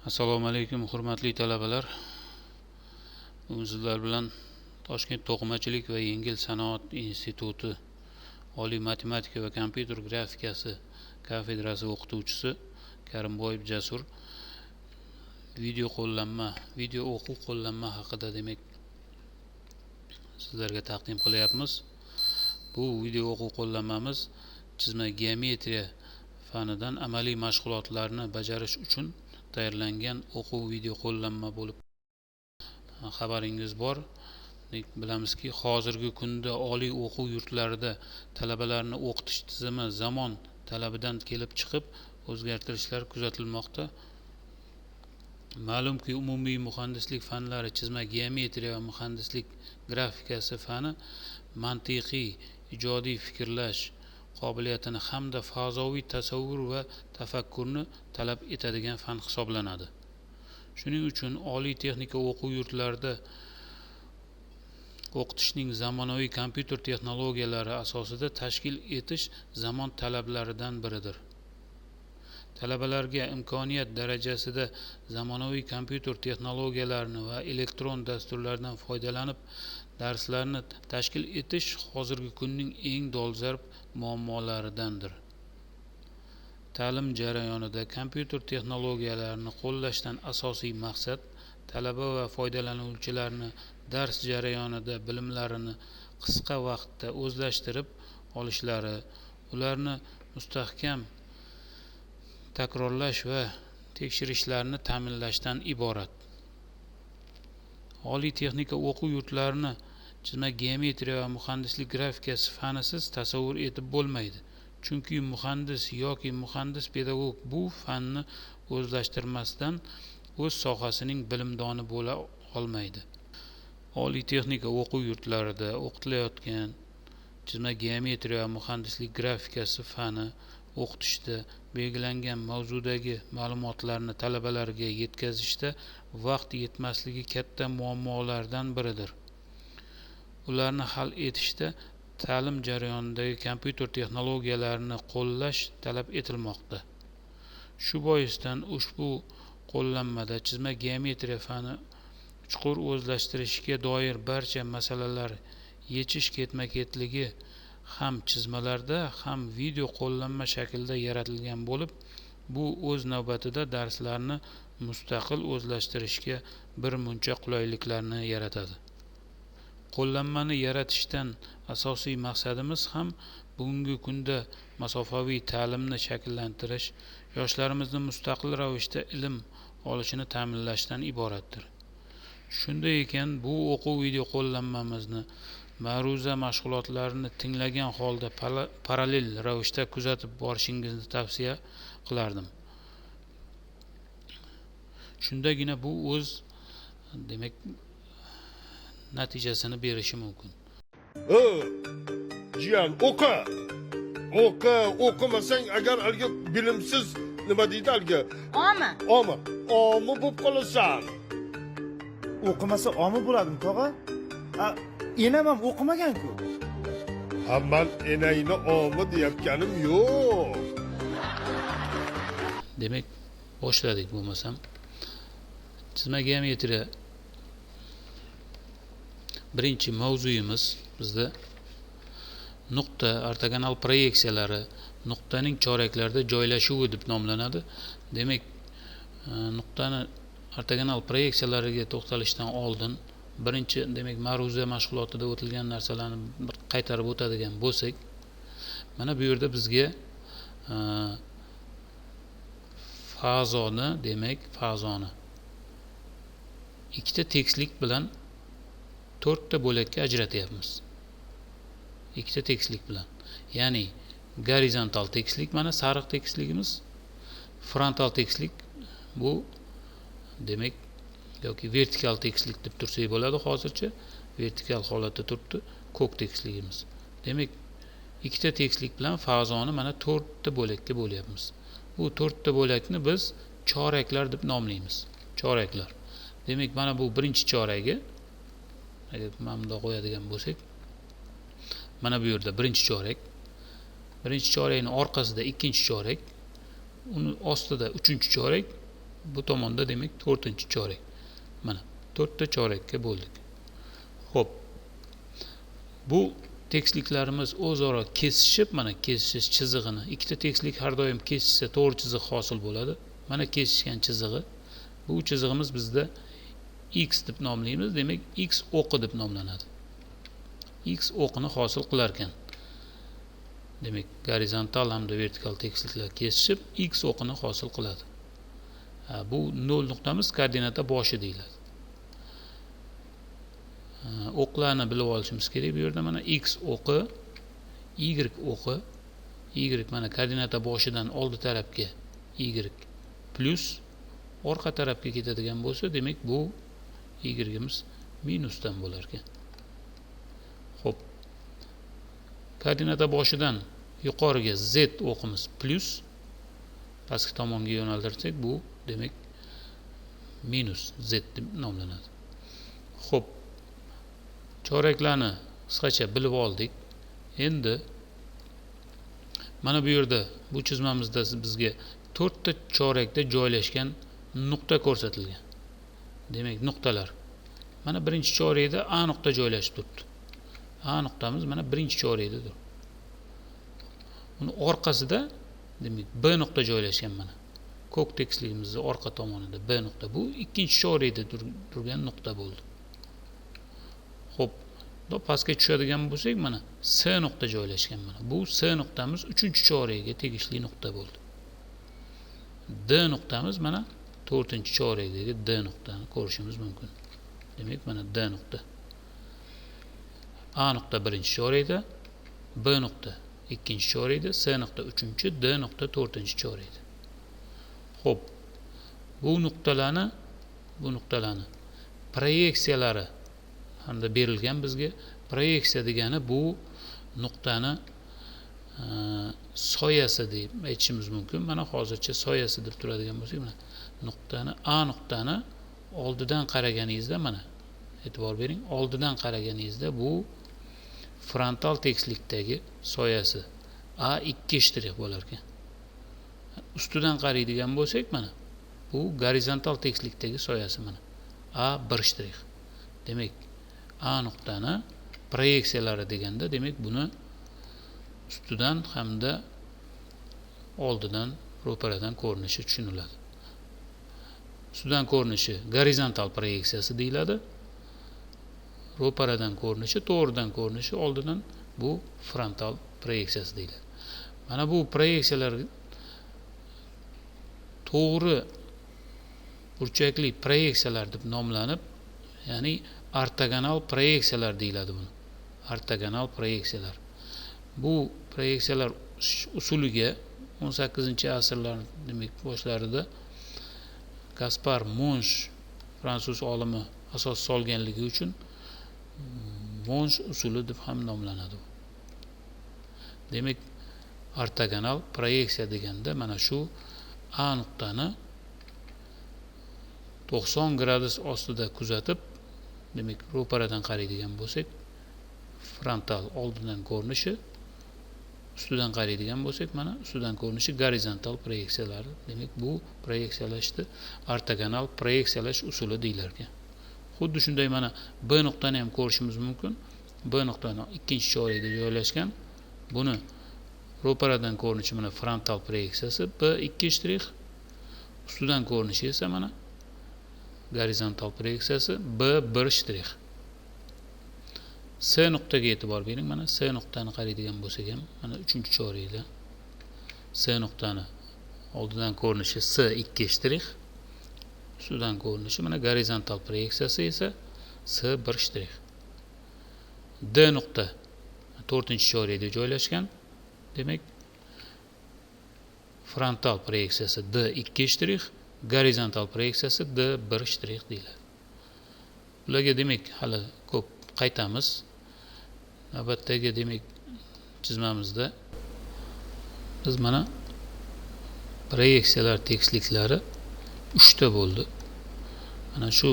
Assalomu alaykum hurmatli talabalar. Bugun sizlar bilan Toshkent to'qimachilik va yengil sanoat instituti Oliy matematika va kompyuter grafikasi kafedrasi o'qituvchisi Karimboyev Jasur video o'quv qo'llanma haqida demak sizlarga taqdim qilyapmiz. Bu video o'quv qo'llanmamiz chizma geometriya fanidan amaliy mashg'ulotlarni bajarish uchun tayyorlangan o'quv video qo'llanma bo'lib, xabaringiz bor. Bilamizki, hozirgi kunda oliy o'quv yurtlarida talabalarni o'qitish tizimi zamon talabidan kelib chiqib o'zgartirishlar kuzatilmoqda. Ma'lumki, umumiy muhandislik fanlari chizma geometriya va muhandislik grafikasi fani mantiqiy, ijodiy fikrlash qobiliyatini hamda fazoviy tasavvur va tafakkurni talab etadigan fan hisoblanadi. Shuning uchun oliy texnika o'quv yurtlarida o'qitishning zamonaviy kompyuter texnologiyalari asosida tashkil etish zamon talablaridan biridir. Talabalarga imkoniyat darajasida zamonaviy kompyuter texnologiyalarini va elektron dasturlardan foydalanib darslarni tashkil etish hozirgi kunning eng dolzarb muammolaridandir. Ta'lim jarayonida kompyuter texnologiyalarini qo'llashdan asosiy maqsad talaba va foydalanuvchilarni dars jarayonida bilimlarini qisqa vaqtda o'zlashtirib olishlari, ularni mustahkam takrorlash va tekshirishlarini ta'minlashdan iborat. Oliy texnika o'quv yurtlarini chizma geometriya va muhandislik grafikasi fanisiz tasavvur etib bo'lmaydi. Chunki muhandis yoki muhandis pedagog bu fanni o'zlashtirmasdan o'z sohasining bilimdoni bo'la olmaydi. Oliy texnika o'quv yurtlarida o'qitilayotgan chizma geometriya va muhandislik grafikasi fani o'qitishda belgilangan mavzudagi ma'lumotlarni talabalarga yetkazishda vaqt yetmasligi katta muammolardan biridir. Ularni hal etishda ta'lim jarayonidagi kompyuter texnologiyalarini qo'llash talab etilmoqda. Shu boisdan ushbu qo'llanmada chizma geometriya fani chuqur o'zlashtirishga doir barcha masalalar yechish ketma-ketligi ham chizmalarda, ham video qo'llanma shaklida yaratilgan bo'lib, bu o'z navbatida darslarni mustaqil o'zlashtirishga bir muncha qulayliklarni yaratadi. Qo'llanmani yaratishdan asosiy maqsadimiz ham bugungi kunda masofaviy ta'limni shakllantirish, yoshlarimizni mustaqil ravishda ilm olishini ta'minlashdan iboratdir. Shunday ekan, bu o'quv video qo'llanmamizni ma'ruza mashg'ulotlarini tinglagan holda parallel ravishda kuzatib borishingizni tavsiya qilardim. Shundagina bu o'z demak natijasini berishi mumkin. Jiyan, o'qimasang agar alga bilimsiz nima deydi alga? Omi bo'lib qolasan. O'qimasa omi bo'ladimi, tog'a? Enam ham o'qimagan-ku. Men enayni omi deyotganim yo'q. Demak, boshladik bo'lmasam. Chizma geometriya birinchi mavzuyimiz bizda nuqta ortogonal proyeksiyalari, nuqtaning choraklarda joylashuvi deb nomlanadi. Demak, nuqtani ortogonal proyeksiyalariga to'xtalishdan oldin birinchi demak ma'ruza mashg'ulotida o'tilgan narsalarni bir qaytarib o'tadigan bo'lsak, mana bu yerda bizga fazoni ikkita tekislik bilan 4 ta bo'lakka ajratyapmiz. Ikkita tekislik bilan. Ya'ni gorizontal tekislik mana sariq tekisligimiz, frontal tekislik bu demak yoki vertikal tekislik deb tursak bo'ladi hozircha. Vertikal holatda turibdi ko'k tekisligimiz. Demak, ikkita tekislik bilan fazoni mana 4 ta bo'lakka bo'lyapmiz. Bu 4 ta bo'lakni biz choraklar deb nomlaymiz. Choraklar. Demak, mana bu birinchi choragi. Agar mana bunday qo'yadigan bo'lsak, mana bu yerda birinchi chorak. Birinchi chorakning orqasida ikkinchi chorak, uni ostida uchinchi chorak, bu tomonda demak 4-chorak. Mana 4 ta chorakka bo'ldik. Xo'p. Bu tekisliklarimiz o'zaro kesishib, mana kesishish chizig'ini, ikkita tekislik har doim kesishsa to'g'ri chiziq hosil bo'ladi. Mana kesishgan chizig'i. Bu chizig'imiz bizda x deb nomlaymiz. Demak, x o'qi deb nomlanadi. X o'qini hosil qilar ekan. Demak, gorizontal hamda vertikal tekisliklar kesishib x o'qini hosil qiladi. Bu 0 nuqtamiz koordinata boshi deyiladi. O'qlarni bilib olishimiz kerak. Bu yerda mana x o'qi, y o'qi, y mana koordinata boshidan oldi tarafga y plus orqa tarafga ketadigan bo'lsa, demak bu y'imiz minusdan bo'lar ekan. Xo'p. Koordinata boshidan yuqoriga z o'qimiz plus pastki tomonga yo'naltirsak, bu demak minus z deb nomlanadi. Xo'p. Choraklarni qisqacha bilib oldik. Endi mana bu yerda bu chizmamizda bizga 4 ta chorakda joylashgan nuqta ko'rsatilgan. Demak, nuqtalar. Mana birinchi chorakda A nuqta joylashib turibdi. A nuqtamiz mana birinchi chorakdadir. Uni orqasida demak B nuqta joylashgan mana. Ko'k tekisligimizning orqa tomonida B nuqta. Bu ikkinchi chorakda turgan nuqta bo'ldi. Xo'p, pastga tushadigan bo'lsak, mana S nuqta joylashgan mana. Bu S nuqtamiz 3-chorakga tegishli nuqta bo'ldi. D nuqtamiz mana 4-chorakdagi D nuqtani ko'rishimiz mumkin. Demak, mana D nuqta. A nuqta 1-chorakda, B nuqta 2-chorakda, S nuqta 3-chi, D nuqta 4-chorakda. Xo'p. Bu nuqtalarni proyeksiyalari hamda berilgan bizga. Proyeksiya degani bu nuqtani soyasi deb aytishimiz mumkin. Mana hozircha soyasi deb turadigan bo'lsak, mana nuqtani A nuqtani oldidan qaraganingizda mana e'tibor bering, oldidan qaraganingizda bu frontal tekislikdagi soyasi A2' bo'lar ekan. Ustidan qaraydigan bo'lsak, mana bu gorizontal tekislikdagi soyasi mana A1'. Demak, A nuqtani proyeksiyalari deganda, demak buni ustidan hamda oldidan, ro'paradan ko'rinishi tushuniladi. Ustidan ko'rinishi gorizontal proyeksiyasi deyiladi. Ro'paradan ko'rinishi, to'g'ridan ko'rinishi, oldidan bu frontal proyeksiyasi deyiladi. Mana bu proyeksiyalar to'g'ri burchakli proyeksiyalar deb nomlanib, ya'ni ortogonal proyeksiyalar deyiladi buni. Ortogonal proyeksiyalar. Bu proyeksiyalar usuliga 18-asrlar demak boshlarida Gaspar Monge fransuz olimi asos solganligi uchun Monge usuli deb ham nomlanadi. Demak, ortogonal proyeksiya deganda mana shu A nuqtani 90 gradus ostida kuzatib, demak ro'paradan qaraydigan bo'lsak, frontal oldidan ko'rinishi, ustidan qaraydigan bo'lsak, mana ustidan ko'rinishi gorizontal proyeksiyalar. Demak, bu proyeksiyalashni ortogonal proyeksiyalash usuli deyilar ekan. Xuddi shunday mana B nuqtani ham ko'rishimiz mumkin. B nuqtani 2-chorakda joylashgan. Buni ro'paradan ko'rinishi mana frontal proyeksiyasi B2', ustidan ko'rinishi esa mana gorizontal proyeksiyasi B1'. S nuqtaga e'tibor bering. Mana S nuqtani qaraydigan bo'lsak ham mana 3-chorakda S nuqtani oldidan ko'rinishi S2', ustidan ko'rinishi mana gorizontal proyeksiyasi esa S1'. D nuqta 4-chorakda joylashgan. Demak, frontal proyeksiyasi D2', gorizontal proyeksiyasi D1' deyiladi. Bularga demak hali ko'p qaytamiz. Navbatdagi demak chizmamizda biz mana proyeksiyalar tekisliklari 3 ta bo'ldi. Mana shu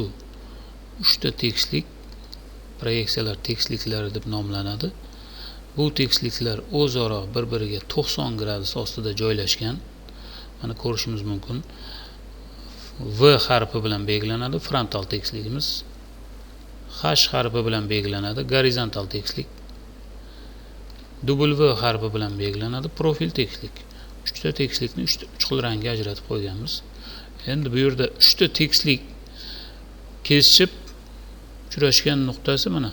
3 ta tekislik proyeksiyalar tekisliklari deb nomlanadi. Bu tekisliklar o'zaro bir-biriga 90 gradus ostida joylashgan. Mana ko'rishimiz mumkin. V harfi bilan belgilanadi frontal tekisligimiz. H harfi bilan belgilanadi gorizontal tekislik. W harfi bilan belgilanadi profil tekislik. 3 ta tekislikni 3 xil rangga ajratib qo'yganmiz. Endi bu yerda 3 ta tekislik kesishib uchrashgan nuqtasi mana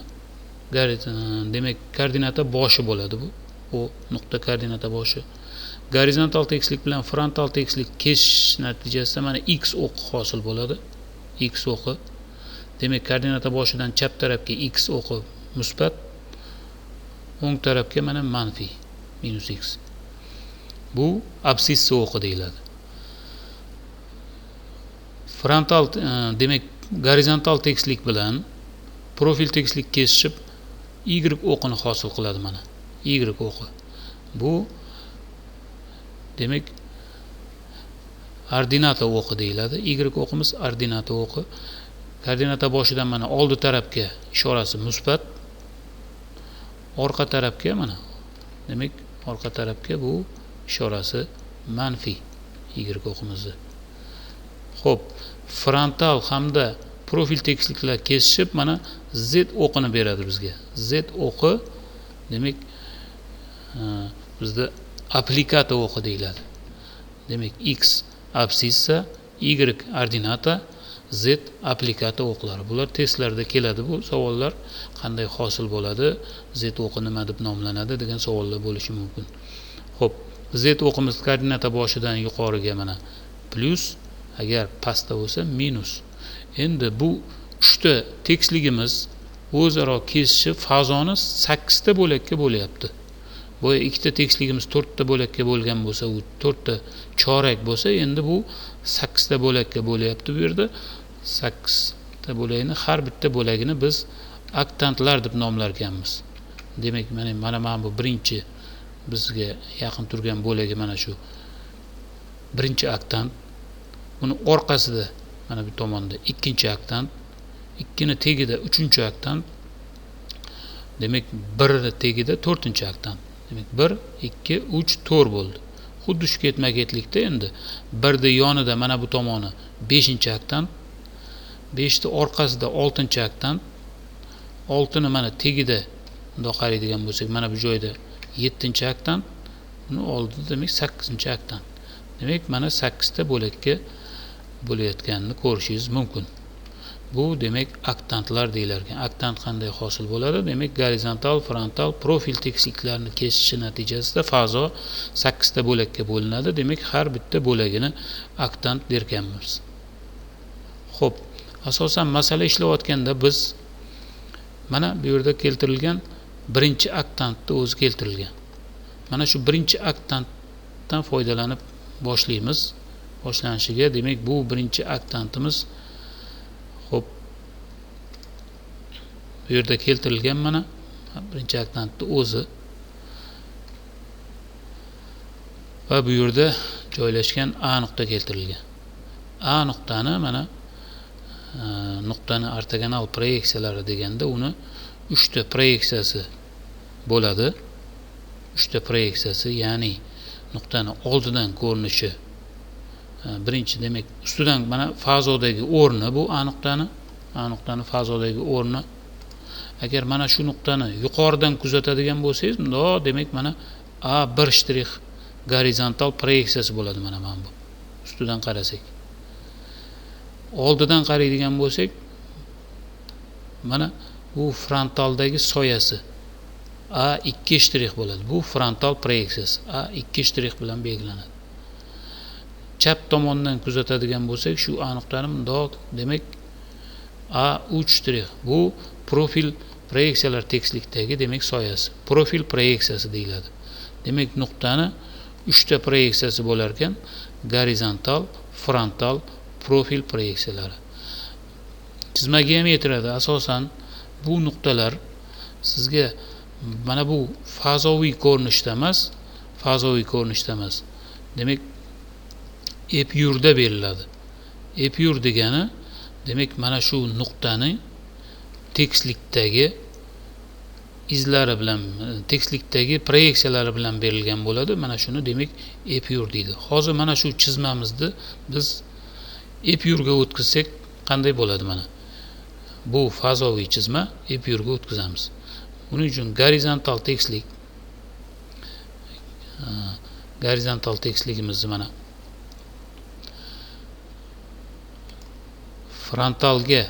demak koordinata boshi bo'ladi bu. Bu nuqta koordinata boshi. Gorizontal tekislik bilan frontal tekislik keshish natijasida mana x o'qi hosil bo'ladi. X o'qi. Demak koordinata boshidan chap tarafga x o'qi musbat, o'ng tarafga mana manfiy minus x. Bu absissa o'qi deyiladi. Frontal demak gorizontal tekislik bilan profil tekislik kesishib y o'qini hosil qiladi mana. Y o'qi. Bu demak ordinata o'qi deyiladi. Y o'qimiz ordinata o'qi. Koordinata boshidan mana oldi tarafga ishorasi musbat, orqa tarafga mana demak orqa tarafga bu ishorasi manfiy y o'qimizni. Xo'p, frontal hamda profil tekisliklar kesishib mana z o'qini beradi bizga. Z o'qi demak bizda applikata o'qi deyiladi. Demak x absissa, y ordinata, z applikata o'qlari. Bular testlarda keladi bu savollar. Qanday hosil bo'ladi? Z o'qi nima deb nomlanadi degan savollar bo'lishi mumkin. Xo'p, z o'qimiz koordinata boshidan yuqoriga mana plus, agar pastda bo'lsa minus. Endi bu 3 ta tekisligimiz o'zaro kesishib fazoni 8 ta bo'lakka bo'lyapti. Bu 2 ta tekisligimiz 4 ta bo'lakka bo'lgan bo'lsa, u 4 ta chorak bo'lsa, endi bu 8 ta bo'lakka bo'lyapti bu yerda. 8 ta bo'lakni har bitta bo'lagini biz aktantlar deb nomlar ekanmiz. Demak, mana bu birinchi bizga yaqin turgan bo'lagi mana shu birinchi aktant. Buni orqasida mana bu tomonda ikkinchi aktant, ikkini tagida uchinchi aktant. Demak, birni tagida to'rtinchi aktant. Demak, 1 2 3 4 bo'ldi. Xuddi shu ketma-ketlikda endi 1 yonida mana bu tomoni 5-aktant, 5 orqasida 6-aktant, 6ni mana tagida bundoq qaraydigan bo'lsak, mana bu joyda 7-aktant, uni oldida demak 8-aktant. Demak, mana 8 ta bo'lakka bo'layotganini ko'rishingiz mumkin. Bu demak aktantlar deyilar ekan. Aktant qanday hosil bo'ladi? Demak, gorizontal, frontal, profil tekisliklarni keshishi natijasida fazo 8 ta bo'lakka bo'linadi. Demak, har bitta bo'lagini aktant derkanmiz. Xo'p, asosan masala ishlayotganda biz mana bu yerda keltirilgan birinchi aktantni o'zi keltirilgan. Mana shu birinchi aktantdan foydalanib boshlaymiz. Boshlanishiga demak bu birinchi aktantimiz. Xo'p, bu yerda keltirilgan mana birinchi aktantni o'zi va bu yerda joylashgan A nuqta keltirilgan. A nuqtani mana nuqtani ortogonal proyeksiyalari deganda uni 3 ta proyeksiyasi bo'ladi. 3 ta proyeksiyasi, ya'ni nuqtani oldidan ko'rinishi birinchi, demak ustidan mana fazodagi o'rni bu A nuqtani fazodagi o'rni. Agar mana shu nuqtani yuqoridan kuzatadigan bo'lsangiz, bundoq demak mana A1 shtrix gorizontal proyeksiyasi bo'ladi mana bu. Ustidan qarasak. Oldidan qaraydigan bo'lsak, mana bu frontaldagi soyasi A2 shtrix bo'ladi. Bu frontal proyeksiyasi A2 shtrix bilan belgilanadi. Chap tomondan kuzatadigan bo'lsak, shu A nuqtani bundoq demak A3 shtrix. Bu profil proyeksiyalar tekislikdagi demak soyasi. Profil proyeksiyasi deyiladi. Demak, nuqtani 3 ta proyeksiyasi bo'lar ekan: gorizontal, frontal, profil proyeksiyalari. Chizma geometriyada asosan bu nuqtalar sizga mana bu fazoviy ko'rinishda emas, demak epyurda beriladi. Epyur degani demak mana shu nuqtani tekislikdagi izlari bilan, tekislikdagi proyeksiyalari bilan berilgan bo'ladi. Mana shuni demak epyur deydi. Hozir mana shu chizmamizni biz epyurga o'tkazsak qanday bo'ladi mana? Bu fazoviy chizma epyurga o'tkazamiz. Buning uchun gorizontal tekisligimizni mana frontalga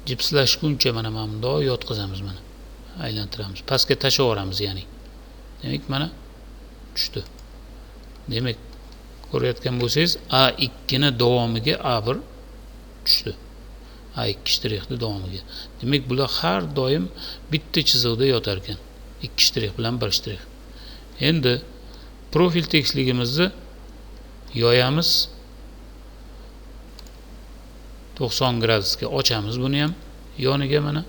jipslashguncha mana bundoq yotqizamiz, mana aylantiramiz, pastga tashlavoramiz, ya'ni demak mana tushdi. Demak, ko'rayotgan bo'lsangiz A2 ni davomiga A1 tushdi. A2 shtrixni davomiga. Demak, bular har doim bitta chiziqda yotar ekan. 2 shtrix bilan 1 shtrix. Endi profil tekisligimizni yoyamiz. 90 gradusga ochamiz buni ham yoniga mana.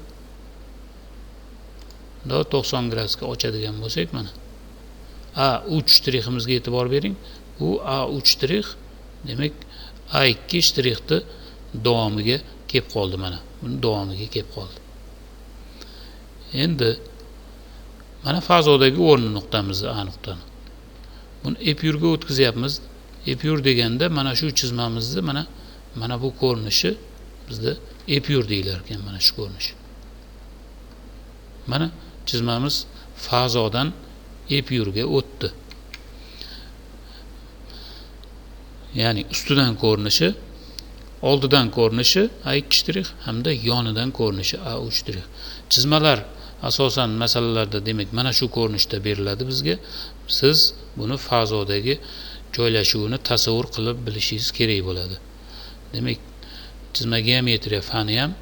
90 gradusga ochadigan bo'lsak mana A3 shtriximizga e'tibor bering. Bu A3 shtrix, demak A2 shtrixni davomiga kelib qoldi mana. Buni davomiga kelib qoldi. Endi mana fazodagi o'rni nuqtamizni A nuqtani. Buni epyurga o'tkazyapmiz. Epyur deganda mana shu chizmamizni mana bu ko'rinishi bizda epyur deyilar ekan, mana shu ko'rinish. Mana chizmamiz fazodan epyurga o'tdi. Ya'ni ustidan ko'rinishi, oldidan ko'rinishi A2 shtrix hamda yonidan ko'rinishi A3 shtrix. Chizmalar asosan masalalarda demak mana shu ko'rinishda beriladi bizga. Siz buni fazodagi joylashuvini tasavvur qilib bilishingiz kerak bo'ladi. Demak, chizma geometriya fani ham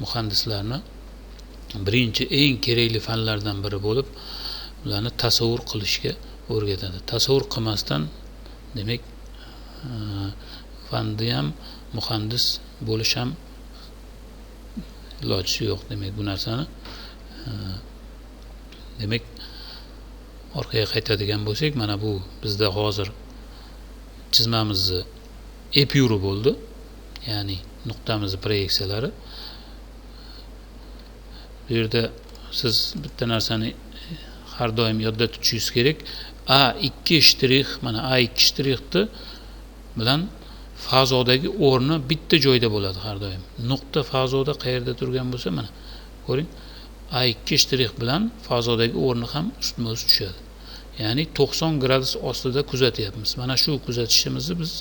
muhandislarni birinchi eng kerakli fanlardan biri bo'lib, ularni tasavvur qilishga o'rgatadi. Tasavvur qilmasdan demak fanda ham muhandis bo'lish ham iloji yo'q. Demak, bu narsani demak orqaga qaytadigan bo'lsak, mana bu bizda hozir chizmamizni epyuri bo'ldi. Ya'ni nuqtamizni proyeksiyalari. Bu yerda siz bitta narsani har doim yodda tutishingiz kerak. A2 shtrix, mana A2 shtrixni bilan fazodagi o'rni bitta joyda bo'ladi har doim. Nuqta fazoda qayerda turgan bo'lsa, mana ko'ring, A2 shtrix bilan fazodagi o'rni ham ustma-ust tushadi. Ya'ni 90 gradus ostida kuzatyapmiz. Mana shu kuzatishimizni biz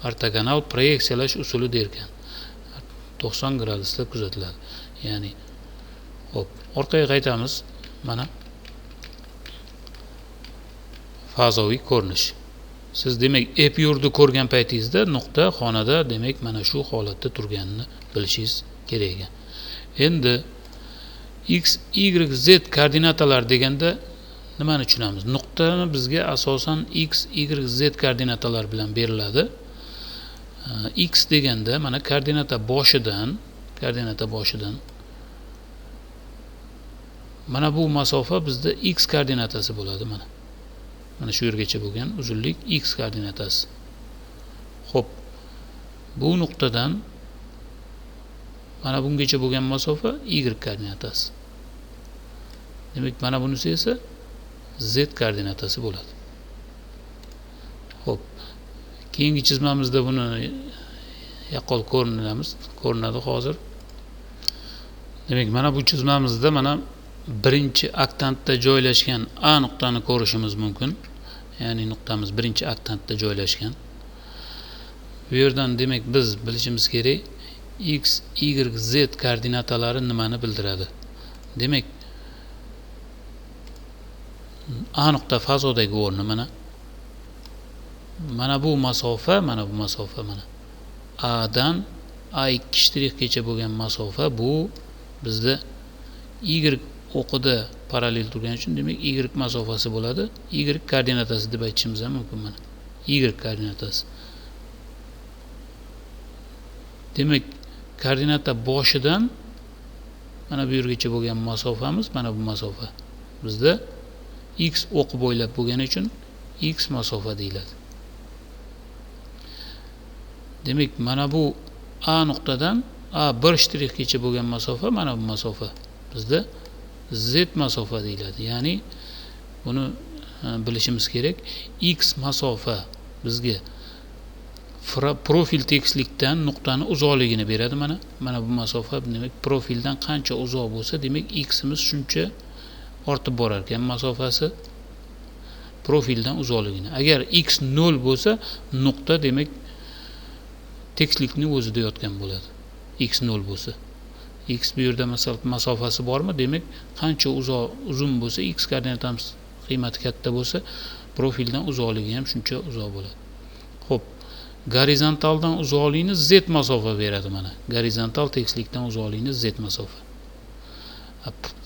ortogonal proyeksiyalash usuli derkan. 90 gradusda kuzatiladi. Ya'ni hop, orqaga qaytamiz. Mana fazoviy ko'rinish. Siz demak epyurni ko'rgan paytingizda nuqta xonada demak mana shu holatda turganini bilishingiz kerak ekan. Endi x, y, z koordinatalar deganda nimani tushunamiz? Nuqtani bizga asosan x, y, z koordinatalar bilan beriladi. X deganda mana koordinata boshidan mana bu masofa bizda x koordinatasi bo'ladi mana. Mana shu yergacha bo'lgan uzunlik x koordinatasi. Xo'p, bu nuqtadan mana bungacha bo'lgan masofa y koordinatasi. Demak, mana bunisi esa z koordinatasi bo'ladi. Xo'p, keyingi chizmamizda buni yaqqol ko'rinadi hozir. Demak, mana bu chizmamizda mana birinchi oktantda joylashgan A nuqtani ko'rishimiz mumkin. Ya'ni nuqtamiz birinchi oktantda joylashgan. Bu yerdan demak biz bilishimiz kerak, x, y, z koordinatalari nimani bildiradi? Demak, A nuqta fazodagi o'rni mana bu masofa, mana A dan A2 shtrixgacha bo'lgan masofa, bu bizda y o'qida parallel turgani uchun demak y masofasi bo'ladi. Y koordinatasi deb aytishimiz ham mumkin mana. Y koordinatasi. Demak, koordinata boshidan mana bu yergacha bo'lgan masofamiz mana bu masofa. Bizda x o'qi bo'ylab bo'lgani uchun x masofa deyiladi. Demak, mana bu A nuqtadan A1 shtrixgacha bo'lgan masofa mana bu masofa. Bizda z masofa deyiladi. Ya'ni buni bilishimiz kerak. X masofa bizga profil tekislikdan nuqtani uzoqligini beradi. Mana bu masofa demak profildan qancha uzoq bo'lsa, demak x'imiz shuncha ortib borar ekan masofasi profildan uzoqligini. Agar x 0 bo'lsa, nuqta demak tekislikning o'zida yotgan bo'ladi. X 0 bo'lsa, x bu yerda masofasi bormi? Demak, qancha uzun bo'lsa, x koordinatamiz qiymati katta bo'lsa, profildan uzoqligi ham shuncha uzoq bo'ladi. Xo'p, gorizontaldan uzoqlikni z masofa beradi mana. Gorizontal tekislikdan uzoqlikni z masofa.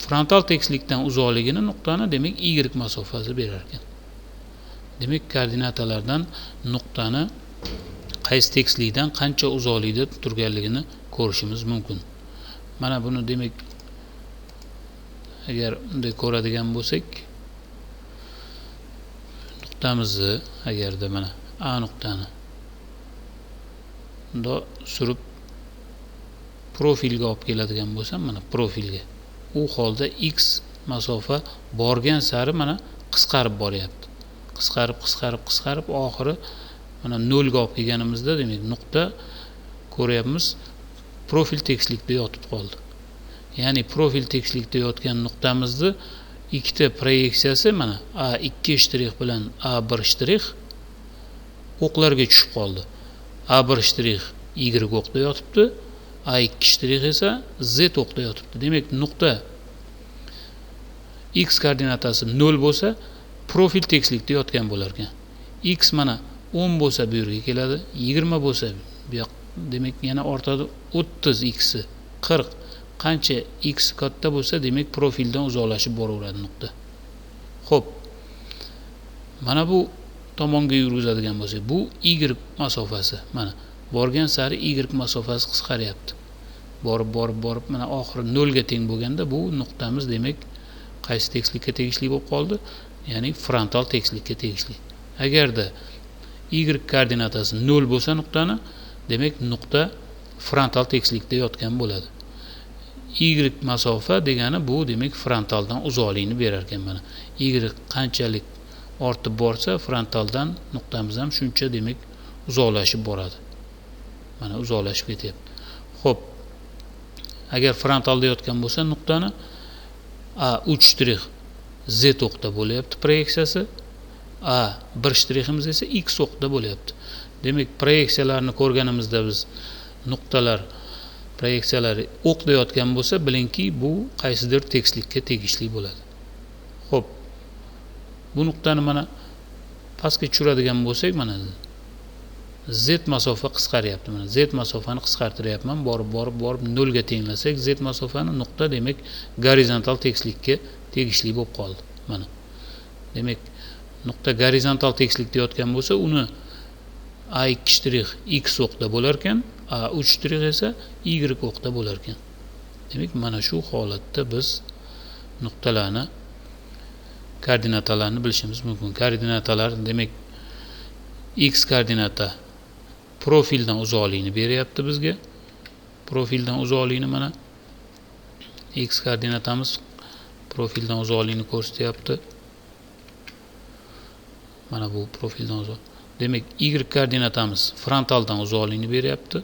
Frontal tekislikdan uzoqligini nuqtani demak y masofasi berar ekan. Demak, koordinatalardan nuqtani qaysi tekislikdan qancha uzoqlikda turganligini ko'rishimiz mumkin. Mana buni demak agar unday ko'radigan bo'lsak, nuqtamizni agarda mana A nuqtani bunda surib profilga olib keladigan bo'lsam, mana profilga, u holda x masofa borgan sari mana qisqarib boryapti. Qisqarib oxiri mana 0 ga olib kelganimizda demak nuqta ko'ryapmiz profil tekislikda yotib qoldi. Ya'ni profil tekislikda yotgan nuqtamizni ikkita proyeksiyasi mana A2 shtrix bilan A1 shtrix o'qlarga tushib qoldi. A1 shtrix y o'qda yotibdi, A2 shtrix esa z o'qda yotibdi. Demak, nuqta x koordinatasi 0 bo'lsa, profil tekislikda yotgan bo'lar ekan. X mana 10 bo'lsa bu yerga keladi, 20 bo'lsa bu yoq, demak yana ortadi 30 x, 40. Qancha x katta bo'lsa, demak profildan uzoqlashib boraveradi nuqta. Xo'p. Mana bu tomonga yurgizadigan bo'lsak, bu y masofasi. Mana borgan sari y masofasi qisqaryapti. Borib mana oxiri 0 ga teng bo'lganda bu nuqtamiz demak qaysi tekislikka tegishli bo'lib qoldi? Ya'ni frontal tekislikka tegishli. Agarda y koordinatasi 0 bo'lsa nuqtani, demak nuqta frontal tekislikda yotgan bo'ladi. Y masofa degani bu demak frontaldan uzoqlikni berar ekan mana. Y qanchalik ortib borsa, frontaldan nuqtamiz ham shuncha demak uzoqlashib boradi. Mana uzoqlashib ketyapti. Xo'p. Agar frontalda yotgan bo'lsa nuqtani A3 shtrix z o'qda bo'lyapti proyeksiyasi, A1 shtriximiz esa x o'qda bo'lyapti. Demak, proyeksiyalarni ko'rganimizda biz nuqtalar proyeksiyalari o'qda yotgan bo'lsa, bilingki, bu qaysidir tekislikka tegishli bo'ladi. Xo'p. Bu nuqtani mana pastga tushiradigan bo'lsak, mana z masofa qisqaryapti. Mana z masofani qisqartiryapman. Borib 0 ga tenglasak, z masofani nuqta demak gorizontal tekislikka tegishli bo'lib qoldi. Mana. Demak, nuqta gorizontal tekislikda yotgan bo'lsa, uni A2 shtrix x o'qda bo'lar ekan, A3 shtrix esa y o'qda bo'lar ekan. Demak, mana shu holatda biz nuqtalarni koordinatalarni bilishimiz mumkin. Koordinatalar demak x koordinata profildan uzoqlikni beryapti bizga. Profildan uzoqlikni mana x koordinatamiz profildan uzoqlikni ko'rsatyapti. Mana bu profildan uzoq. Demak, y koordinatamiz frontaldan uzoqlikni beryapti.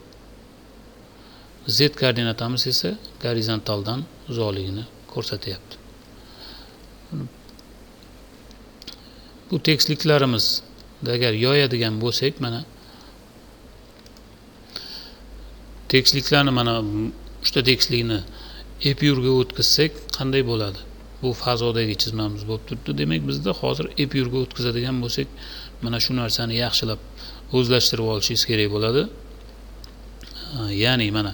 Z koordinatamiz esa gorizontaldan uzoqligini ko'rsatyapti. Bu tekisliklarimiz agar yoyadigan bo'lsak, mana tekisliklarni mana uchta tekislikni epyurga o'tkazsak qanday bo'ladi? Bu fazodagi chizmamiz bo'lib turibdi. Demak, bizda hozir epyurga o'tkazadigan bo'lsak, mana shu narsani yaxshilab o'zlashtirib olishingiz kerak bo'ladi. Ya'ni mana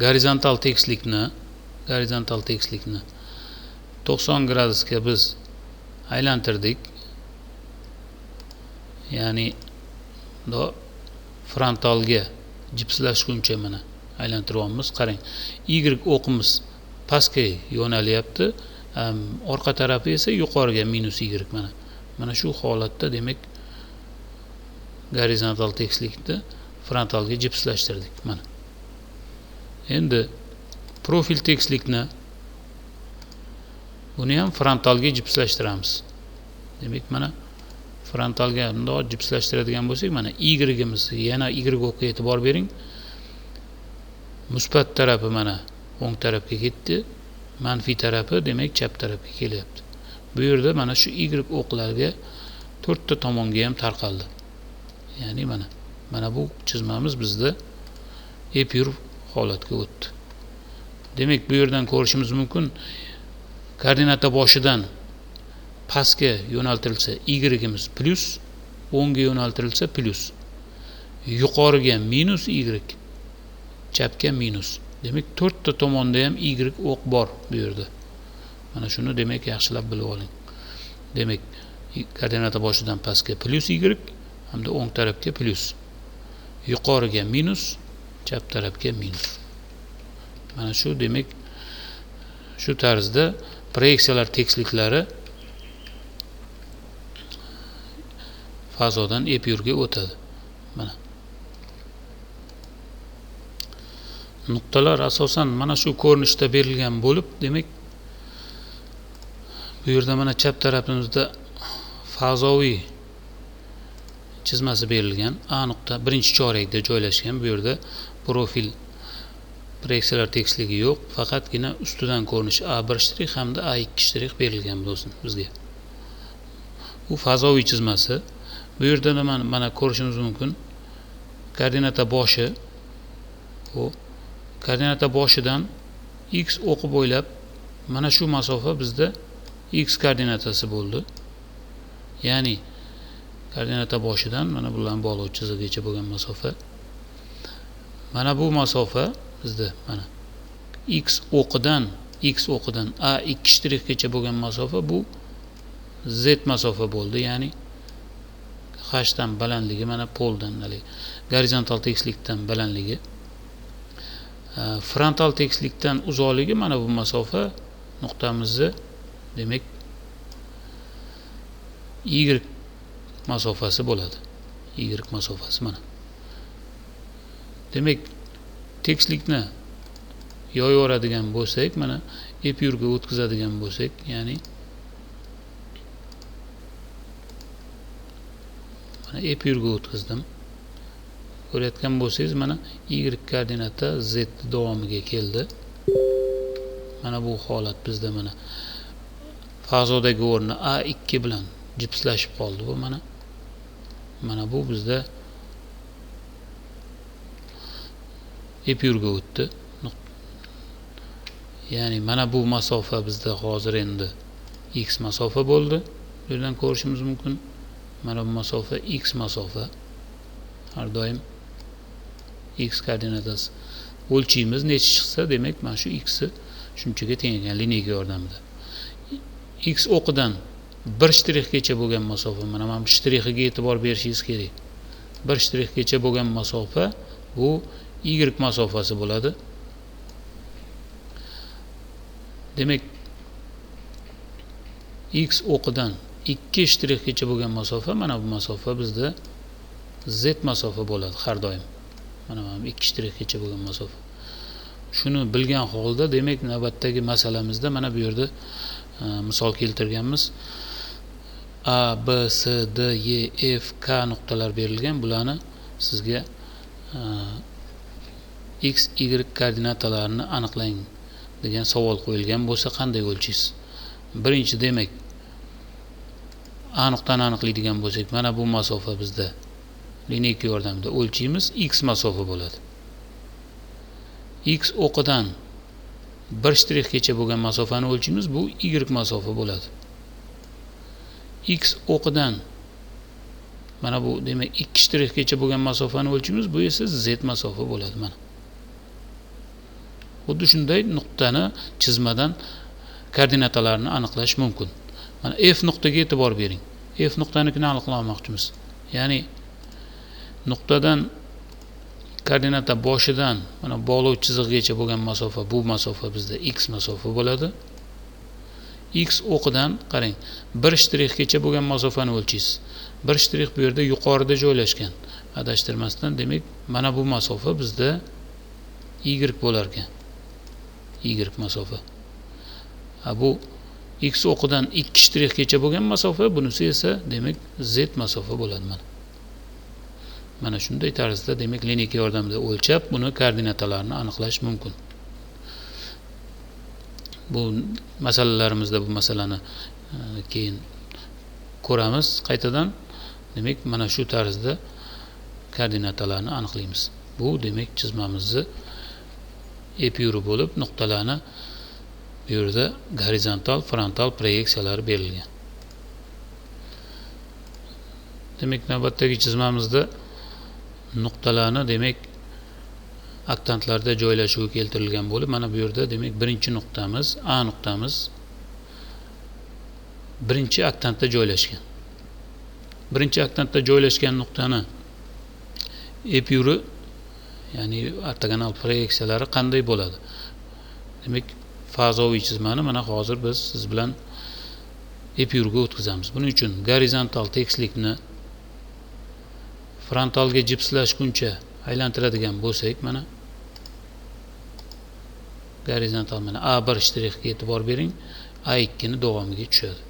gorizontal tekislikni 90 gradusga biz aylantirdik. Ya'ni frontalga jipslashguncha mana aylantiryapmiz. Qarang, y o'qimiz pastga yo'nalyapti, orqa tarafi esa yuqoriga minus y. Mana shu holatda demak gorizontal tekislikni frontalga jipslashtirdik. Mana. Endi profil tekislikni buni ham frontalga jipslashtiramiz. Demak, mana frontalga bundoq jipslashtiradigan bo'lsak, mana y-imiz, yana y o'qqa e'tibor bering. Musbat tarafi mana o'ng tarafga ketdi, manfiy tarafi demak chap tarafga kelyapti. Bu yerda mana shu y o'qlarga to'rtta tomonga ham tarqaldi. Ya'ni mana bu chizmamiz bizda epyur holatga o'tdi. Demak, bu yerdan ko'rishimiz mumkin, koordinata boshidan pastga yo'naltirilsa y-imiz plus, o'ngga yo'naltirilsa plus, yuqoriga minus y, chapga minus. Demak, to'rtta tomonda ham y o'q bor bu yerda. Mana shuni demak yaxshilab bilib oling. Demak, koordinata boshidan pastga plus y, hamda o'ng tarafga plus, yuqoriga minus, chap tarafga minus. Mana shu demak shu tarzda proyeksiyalar tekisliklari fazodan epyurga o'tadi. Mana nuqtalar asosan mana shu ko'rinishda berilgan bo'lib, demak bu yerda mana chap tarafimizda fazoviy chizmasi berilgan. A nuqta birinchi chorakda joylashgan. Bu yerda profil proyeksiyalar tekisligi yo'q, faqatgina ustidan ko'rinish A1 hamda A2 berilgan bo'lsin bizga. Bu fazoviy chizmasi. Bu yerda mana ko'rishimiz mumkin, koordinata boshi, bu koordinata boshidan x o'qi bo'ylab mana shu masofa bizda x koordinatasi bo'ldi. Ya'ni koordinata boshidan mana bilan bog'lov chizig'igacha bo'lgan masofa. Mana bu masofa bizda mana x o'qidan A2 gacha bo'lgan masofa, bu z masofa bo'ldi. Ya'ni hdan balandligi, mana poldan gorizontal tekislikdan balandligi, frontal tekislikdan uzoqligi mana bu masofa nuqtamizni demak y masofasi bo'ladi. Y masofasi mana. Demak, tekislikni yoyaveradigan bo'lsak, mana epyurga o'tkazadigan bo'lsak, ya'ni mana epyurga o'tkazdim. Ko'rayotgan bo'lsangiz, mana y koordinata z davomiga keldi. Mana bu holat bizda mana fazodagi o'rni A2 bilan jipslashib qoldi. Bu mana bu bizda epyurga o'tdi. Ya'ni mana bu masofa bizda hozir endi x masofa bo'ldi. Bu yerdan ko'rishimiz mumkin. Mana bu masofa x masofa. Har doim x koordinatasi o'lchaymiz, necha chiqsa, demak mana shu x shunchaga teng ekan lineyka yordamida. X o'qidan 1 shtrixgacha bo'lgan masofa, mana bu shtrixiga e'tibor berishingiz kerak. 1 shtrixgacha bo'lgan masofa bu y masofasi bo'ladi. Demak, x o'qidan 2 shtrixgacha bo'lgan masofa, mana bu masofa bizda z masofa bo'ladi har doim. Mana 2 shtrixgacha bo'lgan masofa. Shuni bilgan holda, demak, navbatdagi masalamizda mana bu yerda misol keltirganmiz. A, B, C, D, E, F, K nuqtalar berilgan. Bularni sizga x, y koordinatalarini aniqlang degan savol qo'yilgan bo'lsa, qanday o'lchaysiz? Birinchi, demak, A nuqtani aniqlaydigan bo'lsak, mana bu masofa bizda lineyka yordamida o'lchaymiz, x masofa bo'ladi. X o'qidan 1 shtrixgacha bo'lgan masofani o'lchaymiz, bu y masofa bo'ladi. X o'qidan mana bu demak 2 shtrixgacha bo'lgan masofani o'lchaymiz, bu esa z masofa bo'ladi. Mana xuddi shunday nuqtani chizmadan koordinatalarini aniqlash mumkin. Mana F nuqtaga e'tibor bering. F nuqtanikini aniqlamoqchimiz. Ya'ni nuqtadan koordinata boshidan mana bog'lov chizig'igacha bo'lgan masofa, bu masofa bizda x masofa bo'ladi. X o'qidan qarang, 1 shtrixgacha bo'lgan masofani o'lchaysiz. 1 shtrix bu yerda yuqorida joylashgan. Adashtirmasdan, demak, mana bu masofa bizda y bo'lar ekan. Y masofa. Bu x o'qidan 2 shtrixgacha bo'lgan masofa, bunisi esa demak z masofa bo'ladi mana. Mana shunday tarzda demak lineyka yordamida o'lchab, buni koordinatalarini aniqlash mumkin. Bu masalalarimizda bu masalani keyin ko'ramiz qaytadan. Demak mana shu tarzda koordinatalarni aniqlaymiz. Bu demak chizmamizni epyuri bo'lib, nuqtalarni bu yerda gorizontal, frontal proyeksiyalari berilgan. Demak navbatdagi chizmamizda nuqtalarni demak aktantlarda joylashuvi keltirilgan bo'lib, mana bu yerda demak birinchi nuqtamiz, A nuqtamiz birinchi aktantda joylashgan. Birinchi aktantda joylashgan nuqtani epyuri, ya'ni ortogonal proyeksiyalari qanday bo'ladi? Demak, fazoviy chizmani mana hozir biz siz bilan epyurga o'tkazamiz. Buning uchun gorizontal tekislikni frontalga jipslashguncha aylantiradigan bo'lsak, mana gorizontal mana A1 shtrixga e'tibor bering, A2 ni davomiga tushadi.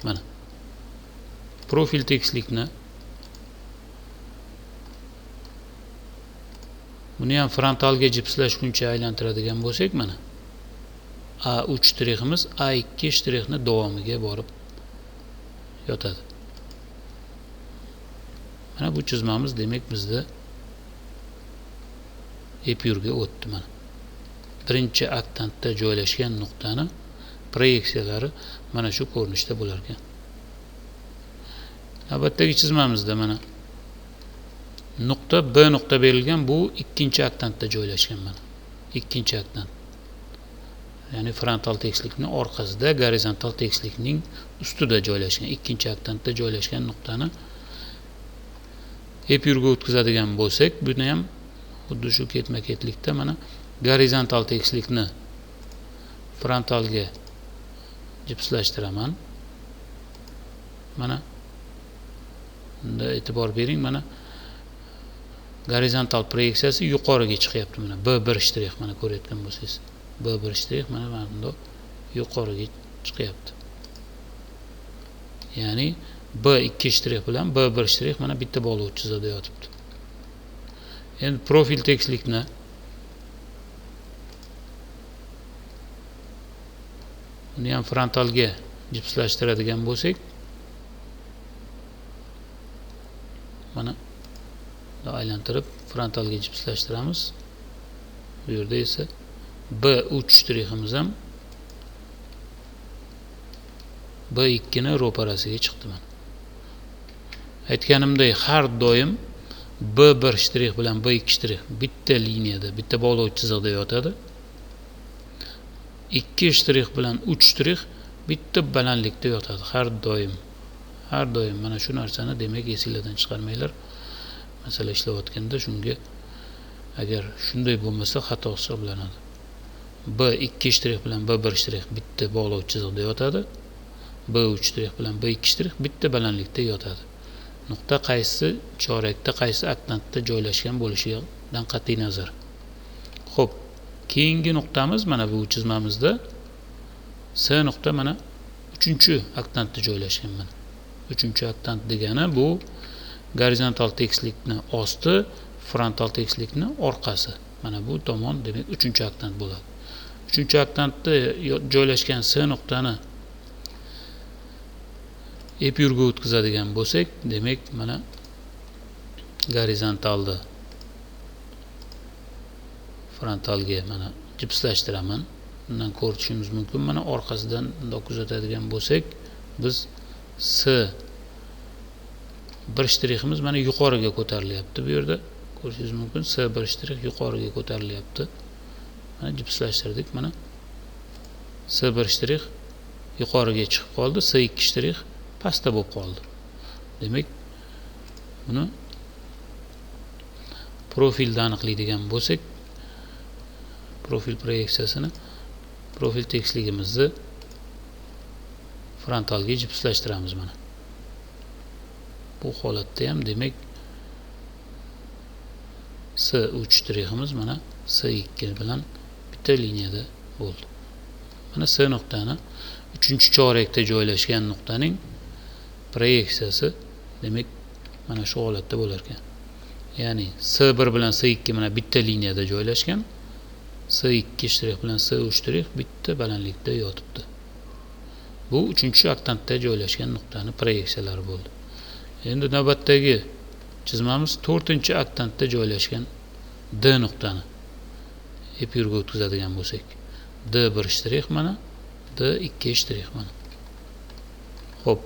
Mana profil tekislikni buni ham frontalga jipslashguncha aylantiradigan bo'lsak, mana A3 shtriximiz A2 shtrixni davomiga borib yotadi. Mana bu chizmamiz demak bizda epyurga o'tdi mana. Birinchi aktantda joylashgan nuqtani proyeksiyalari mana shu ko'rinishda bo'lar ekan. Navbatdagi chizmamizda mana nuqta B nuqta berilgan, bu ikkinchi aktantda joylashgan mana. Ikkinchi aktant. Ya'ni frontal tekislikning orqasida, gorizontal tekislikning ustida joylashgan, ikkinchi aktantda joylashgan nuqtani epyurga o'tkazadigan bo'lsak, buni ham xuddi shu ketma-ketlikda mana gorizontal tekislikni frontalga jipslashtiraman. Mana bunda e'tibor bering, mana gorizontal proyeksiyasi yuqoriga chiqyapti mana B1 shtrix, mana ko'rayotgan bo'lsangiz. B1 shtrix mana bunda yuqoriga chiqyapti. Ya'ni B2 shtrix bilan B1 shtrix mana bitta bog'liq chizada yotibdi. Endi profil tekislikni buni ham frontalga jipslashtiradigan bo'lsak, mana aylantirib frontalga jipslashtiramiz. Bu yerda esa B3 shtriximiz ham B2 ni ro'parasiga chiqdi mana. Aytganimdek, har doim B1 shtrix bilan B2 shtrix bitta liniyada, bitta bog'liq chiziqda yotadi. 2 shtrix bilan 3 shtrix bitta balandlikda yotadi har doim. Har doim mana shu narsani demak esingizdan chiqarmanglar. Masala ishlayotganda shunga, agar shunday bo'lmasa xato hisoblanadi. B2 shtrix bilan B1 shtrix bitta bog'liq chiziqda yotadi. B3 shtrix bilan B2 shtrix bitta balandlikda yotadi. Nuqta qaysi chorakda, qaysi aktantda joylashgan bo'lishidan qat'iy nazar. Xo'p, keyingi nuqtamiz mana bu chizmamizda S nuqta mana 3-aktantda joylashgan mana. 3-aktant degani bu gorizontal tekislikni osti, frontal tekislikni orqasi. Mana bu tomon demak 3-aktant bo'ladi. 3-aktantda joylashgan S nuqtani epyurga o'tkazadigan bo'lsak, demak mana gorizontalni frontalga mana jipslashtiraman. Bundan ko'rishimiz mumkin. Mana orqasidan bundoq kuzatadigan bo'lsak, biz S bir shtriximiz mana yuqoriga ko'tarilyapti. Bu yerda ko'rishingiz mumkin. S bir shtrix yuqoriga ko'tarilyapti. Mana jipslashtirdik. Mana S bir shtrix yuqoriga chiqib qoldi. S2 shtrix pastda bo'lib qoldi. Demak, buni profilda aniqlaydigan bo'lsak, profil proyeksiyasini, profil tekisligimizni frontalga jipslashtiramiz mana. Bu holatda ham demak S3 shtriximiz mana S2 bilan bitta liniyada bo'ldi. Mana S nuqtani 3-chi chorakda joylashgan nuqtaning proyeksiyasi demak mana shu holatda bo'lar ekan. Ya'ni S1 bilan S2 mana bitta liniyada joylashgan, S2 shtrix bilan S3 shtrix bitta balandlikda yotibdi. Bu 3-chi oktantda joylashgan nuqtani proyeksiyalari bo'ldi. Endi navbatdagi chizmamiz 4-chi oktantda joylashgan D nuqtani epyurga o'tkazadigan bo'lsak, D1 shtrix mana, D2 shtrix mana. Xo'p.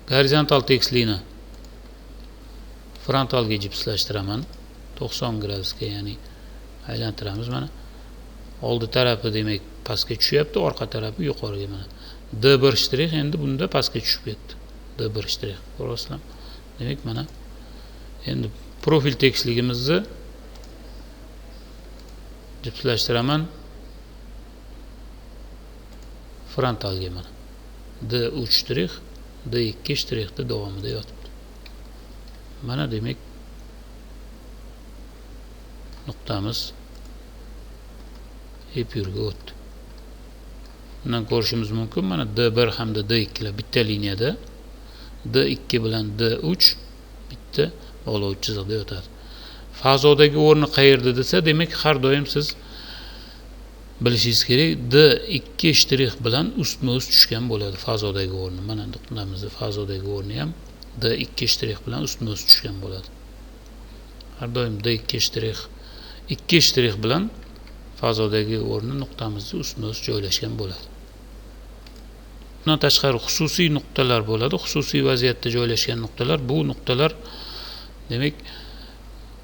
Gorizontal tekislikni frontalga jipslashtiraman 90 gradusga, ya'ni aylantiramiz mana. Oldi tarafi demak pastga tushyapti, orqa tarafi yuqoriga mana. D1 shtrix endi bunda pastga tushib ketdi. D1 shtrix. Ko'rasizlar? Demak mana endi profil tekisligimizni jipslashtiraman frontalga mana. D3 shtrix, D2 shtrixda davomida yotibdi. Mana demak nuqtamiz epyurga o'tdi. Bundan ko'rishimiz mumkin, mana D1 hamda D2 lar bitta liniyada, D2 bilan D3 bitta olovchi chiziqda yotadi. Fazodagi o'rni qayerda desa, demak har doim siz bilishingiz kerak, D2 shtrix bilan ustma-ust tushgan bo'ladi fazodagi o'rni. Mana nuqtamizning fazodagi o'rni ham D2 shtrix bilan ustma-ust tushgan bo'ladi. Har doim D2 shtrix 2 shtrix bilan fazodagi o'rni nuqtamizning ustma-ust joylashgan bo'ladi. Bundan tashqari xususiy nuqtalar bo'ladi. Xususiy vaziyatda joylashgan nuqtalar, bu nuqtalar demak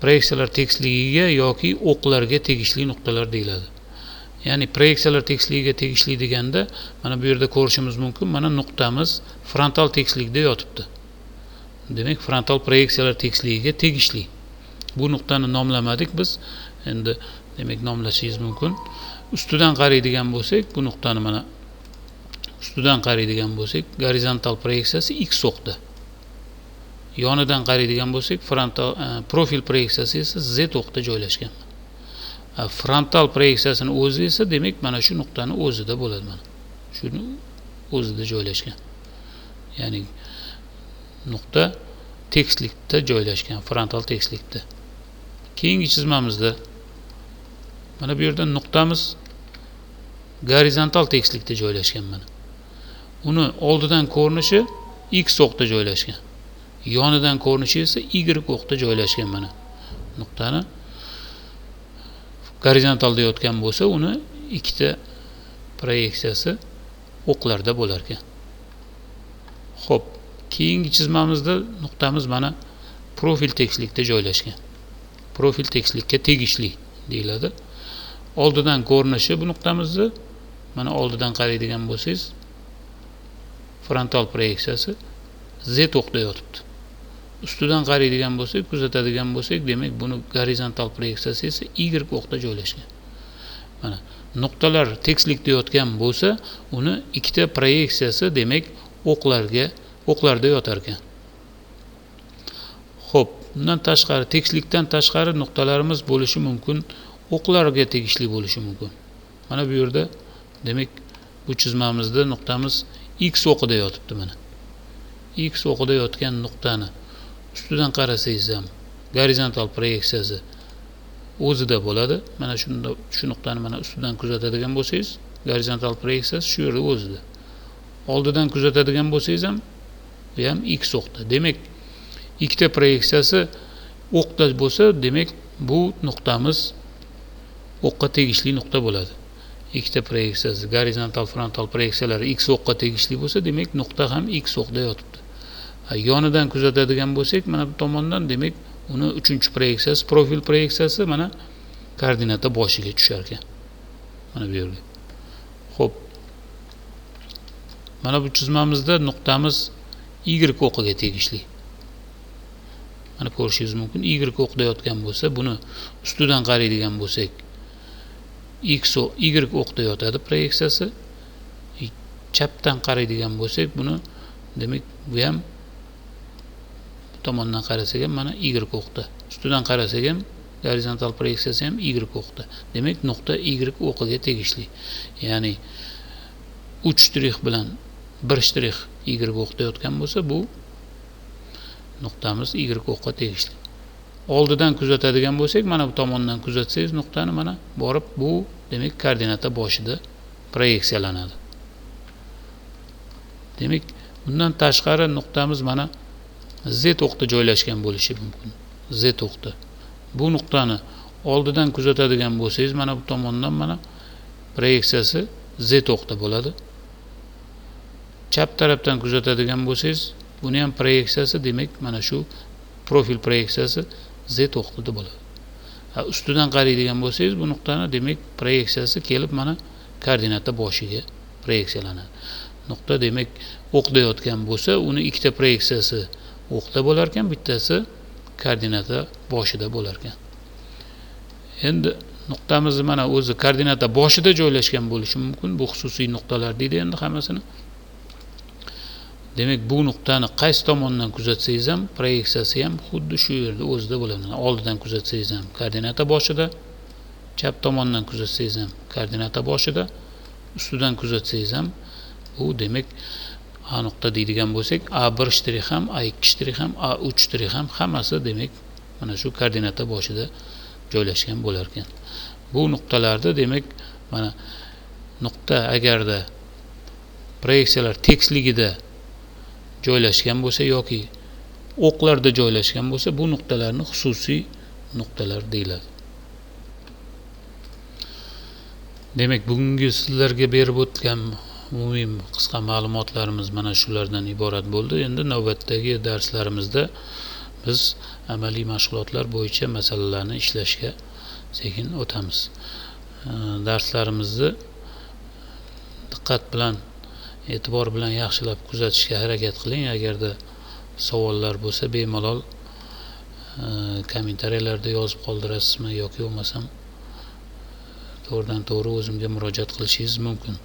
proyeksiyalar tekisligiga yoki o'qlarga tegishli nuqtalar deyiladi. Ya'ni proyeksiyalar tekisligiga tegishli deganda mana bu yerda ko'rishimiz mumkin, mana nuqtamiz frontal tekislikda yotibdi. Demak frontal proyeksiyalar tekisligiga tegishli. Bu nuqtani nomlamadik biz. Endi demak nomlashingiz mumkin. Ustidan qaraydigan bo'lsak, bu nuqtani mana ustidan qaraydigan bo'lsak, gorizontal proyeksiyasi x o'qda. Yonidan qaraydigan bo'lsak, frontal profil proyeksiyasi esa z o'qda joylashgan. Frontal proyeksiyasini o'zi esa demak mana shu nuqtani o'zida bo'ladi mana. Shuni o'zida joylashgan. Ya'ni nuqta tekislikda joylashgan, frontal tekislikda. Keyingi chizmamizda mana bu yerda nuqtamiz gorizontal tekislikda joylashgan mana. Uni oldidan ko'rinishi x o'qda joylashgan. Yonidan ko'rinishi esa y o'qda joylashgan mana. Nuqtani gorizontalda yotgan bo'lsa, uni ikkita proyeksiyasi o'qlarda bo'lar ekan. Xo'p, keyingi chizmamizda nuqtamiz mana profil tekislikda joylashgan. Profil tekislikka tegishli deyiladi. Oldidan ko'rinishi bu nuqtamizni mana oldidan qaraydigan bo'lsangiz, frontal proyeksiyasi z o'qda yotibdi. Ustidan qaraydigan bo'lsak, kuzatadigan bo'lsak, demak buni gorizontal proyeksiyasi esa y o'qda joylashgan. Mana nuqtalar tekislikda yotgan bo'lsa, uni ikkita proyeksiyasi demak o'qlarda yotar ekan. Xo'p, bundan tashqari tekislikdan tashqari nuqtalarimiz bo'lishi mumkin, o'qlarga tegishli bo'lishi mumkin. Mana bu yerda demak bu chizmamizda nuqtamiz x o'qida yotibdi mana. X o'qida yotgan nuqtani ustidan qarasangiz ham gorizontal proyeksiyasi o'zida bo'ladi. Mana shunda shu nuqtani mana ustidan kuzatadigan bo'lsangiz, gorizontal proyeksiyasi shu yerda o'zida. Oldidan kuzatadigan bo'lsangiz ham bu ham x o'qda. Demak, ikkita proyeksiyasi o'qda bo'lsa, demak bu nuqtamiz o'qqa tegishli nuqta bo'ladi. Ikkita proyeksiyasi gorizontal frontal proyeksiyalari x o'qqa tegishli bo'lsa, demak nuqta ham x o'qda yotibdi. Yonidan kuzatadigan bo'lsak, mana bu tomondan demak uni 3-chi proyeksiyasi, profil proyeksiyasi mana koordinata boshiga tushar ekan. Mana bu yerga. Xo'p. Mana bu chizmamizda nuqtamiz y o'qiga tegishli. Mana ko'rishingiz mumkin, y o'qda yotgan bo'lsa, buni ustidan qaraydigan bo'lsak, y o'qda yotadi proyeksiyasi. Chapdan qaraydigan bo'lsak, buni demak bu ham tomondan qarasak ham mana y o'qda. Ustidan qarasak ham gorizontal proyeksiyasi ham y o'qda. Demak, nuqta y o'qiga tegishli. Ya'ni 3 shtrix bilan 1 shtrix y o'qdayotgan bo'lsa, bu nuqtamiz y o'qqa tegishli. Oldidan kuzatadigan bo'lsak, mana bu tomondan kuzatsangiz nuqtani mana borib bu demak koordinata boshida proyeksiyalanadi. Demak, bundan tashqari nuqtamiz mana z o'qda joylashgan bo'lishi mumkin. Z o'qda. Bu nuqtani oldidan kuzatadigan bo'lsangiz, mana bu tomondan mana proyeksiyasi z o'qda bo'ladi. Chap tarafdan kuzatadigan bo'lsangiz, buni ham proyeksiyasi demak mana shu profil proyeksiyasi z o'qida bo'ladi. Ustidan qaraydigan bo'lsangiz, bu nuqtani demak proyeksiyasi kelib mana koordinata boshiga proyeksiyalanadi. Nuqta demak o'qdayotgan bo'lsa, uni ikkita proyeksiyasi o'qda bo'lar ekan, bittasi koordinata boshida bo'lar ekan. Endi nuqtamiz mana o'zi koordinata boshida joylashgan bo'lishi mumkin. Bu xususiy nuqtalar deydi endi hammasini. Demak, bu nuqtani qaysi tomondan kuzatsangiz ham proyeksiyasi ham xuddi shu yerda o'zida bo'ladi. Oldidan kuzatsangiz ham koordinata boshida, chap tomondan kuzatsangiz ham koordinata boshida, ustidan kuzatsangiz ham bu demak A nuqta deydigan bo'lsak, A1 shtrix ham, A2 shtrix ham, A3 shtrix ham hammasi demak mana shu koordinata boshida joylashgan bo'lar ekan. Bu nuqtalarda demak mana nuqta agarda proyeksiyalar tekisligida joylashgan bo'lsa yoki o'qlarda joylashgan bo'lsa, bu nuqtalarni xususiy nuqtalar deyiladi. Demak, bugungi sizlarga berib o'tgan umumiy qisqa ma'lumotlarimiz mana shulardan iborat bo'ldi. Endi navbatdagi darslarimizda biz amaliy mashg'ulotlar bo'yicha masalalarni ishlashga sekin o'tamiz. Darslarimizni diqqat bilan, e'tibor bilan yaxshilab kuzatishga harakat qiling. Agarda savollar bo'lsa, bemalol kommentariyalarda yozib qoldirasizmi yoki bo'lmasam to'g'ridan to'g'ri o'zimga murojaat qilishingiz mumkin.